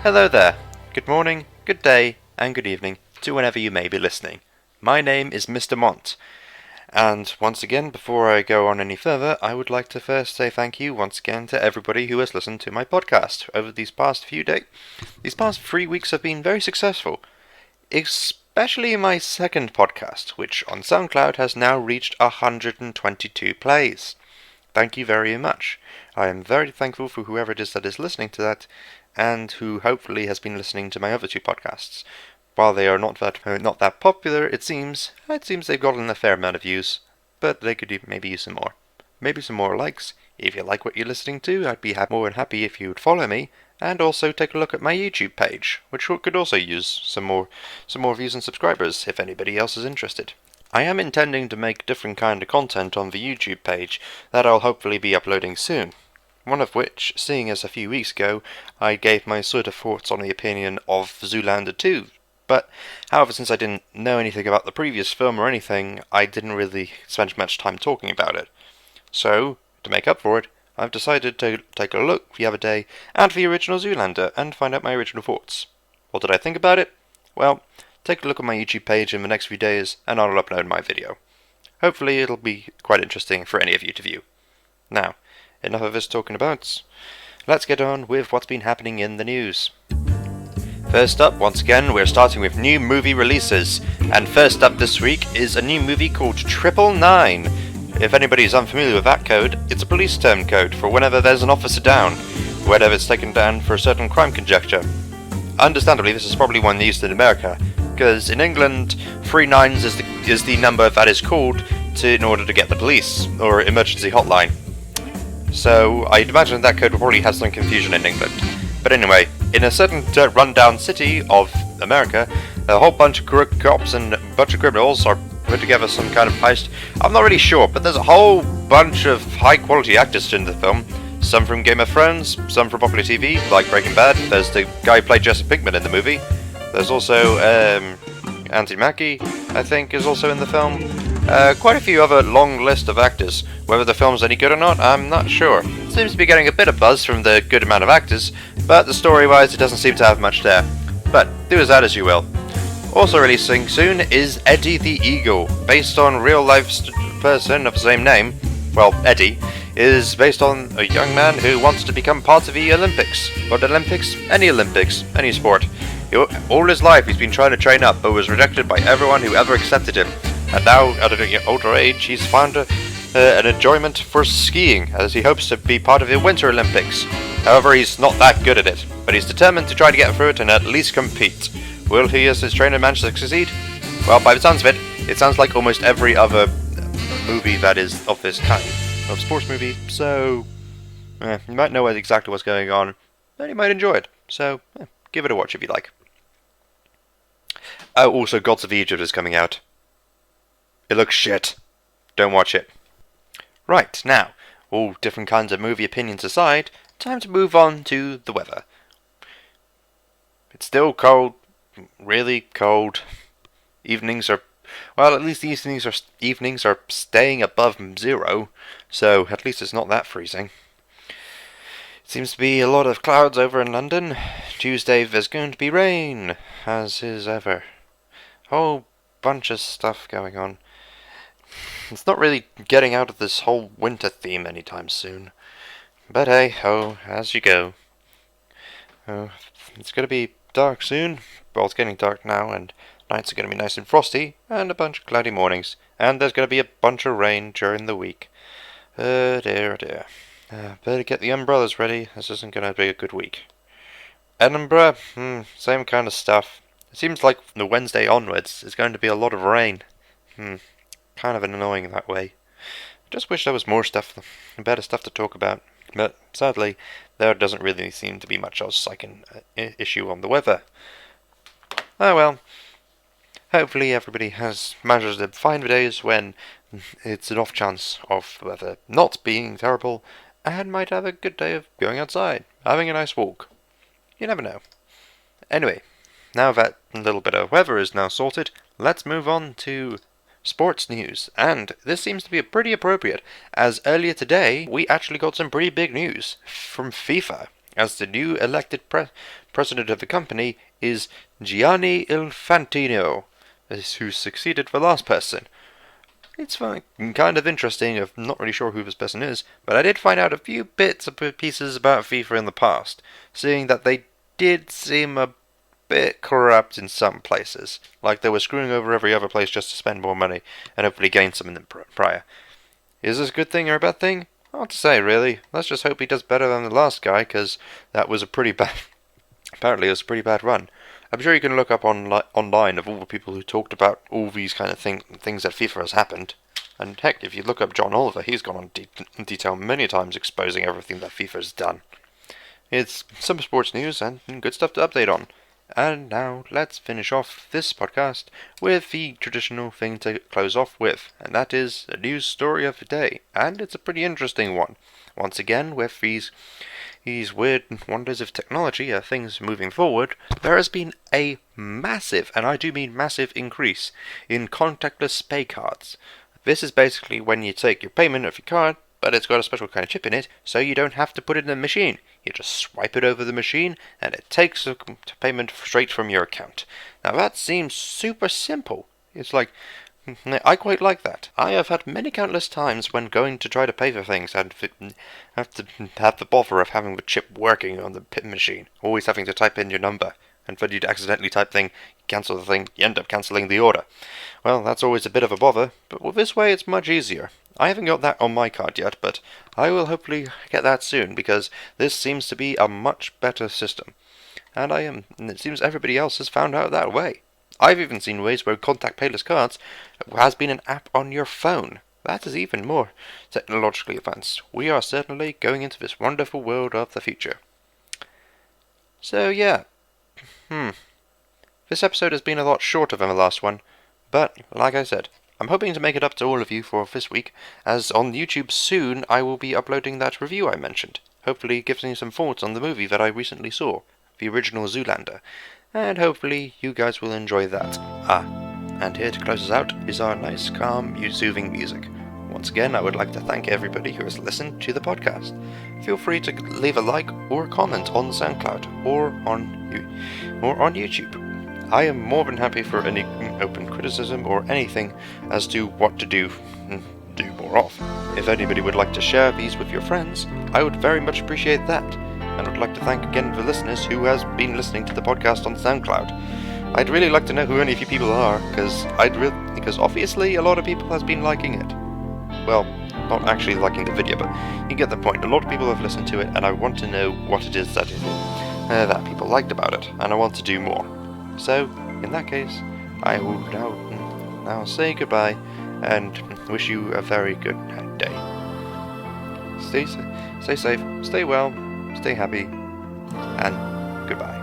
Hello there. Good morning, good day, and good evening to whenever you may be listening. My name is Mr. Mont, and once again, before I go on any further, I would like to first say thank you once again to everybody who has listened to my podcast over these past few days. These past 3 weeks have been very successful, especially my second podcast, which on SoundCloud has now reached 122 plays. Thank you very much. I am very thankful for whoever it is that is listening to that, and who hopefully has been listening to my other two podcasts. While they are not that popular, it seems they've gotten a fair amount of views, but they could maybe use some more. Maybe some more likes. If you like what you're listening to, I'd be more than happy if you would follow me, and also take a look at my YouTube page, which could also use some more views and subscribers if anybody else is interested. I am intending to make different kind of content on the YouTube page that I'll hopefully be uploading soon. One of which, seeing as a few weeks ago, I gave my sort of thoughts on the opinion of Zoolander 2. But, however, since I didn't know anything about the previous film or anything, I didn't really spend much time talking about it. So, to make up for it, I've decided to take a look the other day at the original Zoolander and find out my original thoughts. What did I think about it? Well, take a look at my YouTube page in the next few days and I'll upload my video. Hopefully it'll be quite interesting for any of you to view. Now, enough of us talking about. Let's get on with what's been happening in the news. First up, once again, we're starting with new movie releases. And first up this week is a new movie called 999. If anybody's unfamiliar with that code, it's a police term code for whenever there's an officer down, whenever it's taken down for a certain crime conjecture. Understandably, this is probably one used in America, because in England, 3 nines is the number that is called in order to get the police, or emergency hotline. So, I'd imagine that code will probably have some confusion in England. But anyway, in a certain rundown city of America, a whole bunch of cops and a bunch of criminals are put together some kind of heist. I'm not really sure, but there's a whole bunch of high-quality actors in the film. Some from Game of Thrones, some from popular TV, like Breaking Bad. There's the guy who played Jesse Pinkman in the movie. There's also Anthony Mackie, I think, is also in the film. Quite a few other long list of actors. Whether the film's any good or not, I'm not sure. It seems to be getting a bit of buzz from the good amount of actors, but the story-wise, it doesn't seem to have much there. But do as that as you will. Also releasing soon is Eddie the Eagle, based on real-life person of the same name. Well, Eddie is based on a young man who wants to become part of the Olympics. What Olympics? Any sport. All his life he's been trying to train up, but was rejected by everyone who ever accepted him. And now, at an older age, he's found an enjoyment for skiing, as he hopes to be part of the Winter Olympics. However, he's not that good at it, but he's determined to try to get through it and at least compete. Will he, as his trainer, manage to succeed? Well, by the sounds of it, it sounds like almost every other movie that is of this kind, of sports movie, so you might know exactly what's going on, and you might enjoy it, so give it a watch if you like. Oh, also, Gods of Egypt is coming out. It looks shit. Don't watch it. Right, now, all different kinds of movie opinions aside, time to move on to the weather. It's still cold, really cold. Evenings are, well, at least the evenings are staying above 0, so at least it's not that freezing. Seems to be a lot of clouds over in London. Tuesday there's going to be rain, as is ever. Whole bunch of stuff going on. It's not really getting out of this whole winter theme anytime soon. But hey, as you go. It's going to be dark soon. Well, it's getting dark now, and nights are going to be nice and frosty, and a bunch of cloudy mornings. And there's going to be a bunch of rain during the week. Dear. Better get the umbrellas ready. This isn't going to be a good week. Edinburgh, same kind of stuff. It seems like from the Wednesday onwards, it's going to be a lot of rain. Kind of annoying that way. Just wish there was more stuff, better stuff to talk about. But sadly, there doesn't really seem to be much else I can issue on the weather. Oh well. Hopefully everybody has managed to find the days when it's an off chance of the weather not being terrible and might have a good day of going outside, having a nice walk. You never know. Anyway, now that a little bit of weather is now sorted, let's move on to sports news, and this seems to be pretty appropriate, as earlier today we actually got some pretty big news from FIFA, as the new elected president of the company is Gianni Infantino, who succeeded the last person. It's kind of interesting. I'm not really sure who this person is, but I did find out a few bits and pieces about FIFA in the past, seeing that they did seem a bit corrupt in some places. Like they were screwing over every other place just to spend more money and hopefully gain something than prior. Is this a good thing or a bad thing? Hard to say, really. Let's just hope he does better than the last guy, because that was a pretty bad... Apparently it was a pretty bad run. I'm sure you can look up online of all the people who talked about all these kind of things that FIFA has happened. And heck, if you look up John Oliver, he's gone on in detail many times exposing everything that FIFA has done. It's some sports news and good stuff to update on. And now let's finish off this podcast with the traditional thing to close off with, and that is a news story of the day. And it's a pretty interesting one. Once again, with these weird wonders of technology, things moving forward, there has been a massive, and I do mean massive, increase in contactless pay cards. This is basically when you take your payment of your card, but it's got a special kind of chip in it, so you don't have to put it in the machine. You just swipe it over the machine, and it takes the payment straight from your account. Now that seems super simple. It's like, I quite like that. I have had many countless times when going to try to pay for things and have to have the bother of having the chip working on the machine, always having to type in your number, and when you'd accidentally type thing, cancel the thing, you end up cancelling the order. Well, that's always a bit of a bother, but with this way it's much easier. I haven't got that on my card yet, but I will hopefully get that soon, because this seems to be a much better system. And it seems everybody else has found out that way. I've even seen ways where contact payless cards has been an app on your phone. That is even more technologically advanced. We are certainly going into this wonderful world of the future. So yeah, this episode has been a lot shorter than the last one, but like I said, I'm hoping to make it up to all of you for this week, as on YouTube soon I will be uploading that review I mentioned, hopefully giving you some thoughts on the movie that I recently saw, the original Zoolander, and hopefully you guys will enjoy that. And here to close us out is our nice, calm, soothing music. Once again, I would like to thank everybody who has listened to the podcast. Feel free to leave a like or a comment on SoundCloud or on YouTube. I am more than happy for any open criticism or anything as to what to do more of. If anybody would like to share these with your friends, I would very much appreciate that. And would like to thank again the listeners who has been listening to the podcast on SoundCloud. I'd really like to know who any of you people are, because obviously a lot of people has been liking it. Well, not actually liking the video, but you get the point. A lot of people have listened to it, and I want to know what it is that that people liked about it, and I want to do more. So, in that case, I will now say goodbye and wish you a very good day. Stay safe, stay well, stay happy, and goodbye.